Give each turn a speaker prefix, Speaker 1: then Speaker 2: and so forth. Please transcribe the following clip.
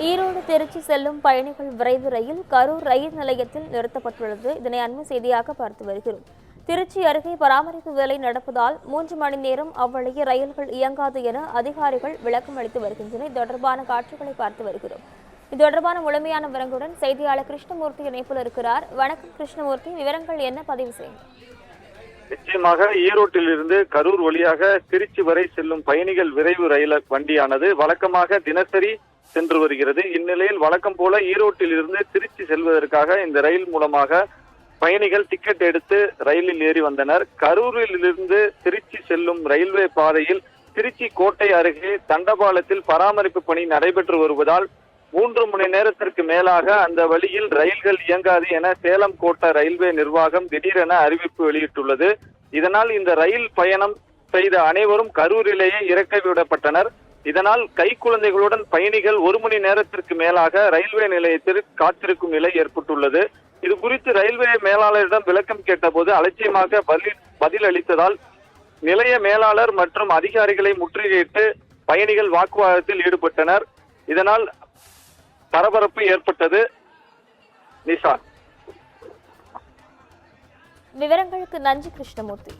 Speaker 1: ஈரோடு திருச்சி செல்லும் பயணிகள் விரைவு ரயில் கரூர் ரயில் நிலையத்தில் நிறுத்தப்பட்டுள்ளது. இதனை அண்மை செய்தியாக பார்த்து வருகிறோம். திருச்சி அருகே பராமரிப்பு வேலை நடப்பதால் 3 மணி நேரம் அவ்வழியே ரயில்கள் இயங்காது என அதிகாரிகள் விளக்கம் அளித்து வருகின்றனர். இது தொடர்பான காட்சிகளை பார்த்து வருகிறோம். இது தொடர்பான முழுமையான விவரங்களுடன் செய்தியாளர் கிருஷ்ணமூர்த்தி இணைப்பில் இருக்கிறார். வணக்கம் கிருஷ்ணமூர்த்தி, விவரங்கள் என்ன பதிவு செய்யுங்க?
Speaker 2: நிச்சயமாக ஈரோட்டில் இருந்து கரூர் வழியாக திருச்சி வரை செல்லும் பயணிகள் விரைவு ரயில் வண்டியானது வழக்கமாக தினசரி சென்று வருகிறது. இந்நிலையில் வழக்கம் போல ஈரோட்டில் இருந்து திருச்சி செல்வதற்காக இந்த ரயில் மூலமாக பயணிகள் டிக்கெட் எடுத்து ரயிலில் ஏறி வந்தனர். கரூரில் இருந்து திருச்சி செல்லும் ரயில்வே பாதையில் திருச்சி கோட்டை அருகே தண்டபாலத்தில் பராமரிப்பு பணி நடைபெற்று வருவதால் 3 மணி நேரத்திற்கு மேலாக அந்த வழியில் ரயில்கள் இயங்காது என சேலம் கோட்ட ரயில்வே நிர்வாகம் திடீரென அறிவிப்பு வெளியிட்டுள்ளது. இதனால் இந்த ரயில் பயணம் செய்த அனைவரும் கரூரிலேயே இறக்கி விடப்பட்டனர். இதனால் கைக்குழந்தைகளுடன் பயணிகள் 1 மணி நேரத்திற்கு மேலாக ரயில்வே நிலையத்தில் காத்திருக்கும் நிலை ஏற்பட்டுள்ளது. இது குறித்து ரயில்வே மேலாளரிடம் விளக்கம் கேட்டபோது அலட்சியமாக பதில் அளித்ததால் நிலைய மேலாளர் மற்றும் அதிகாரிகளை முற்றுகையிட்டு பயணிகள் வாக்குவாதத்தில் ஈடுபட்டனர். இதனால் பரபரப்பு ஏற்பட்டது. நிஷா,
Speaker 1: விவரங்களுக்கு நன்றி கிருஷ்ணமூர்த்தி.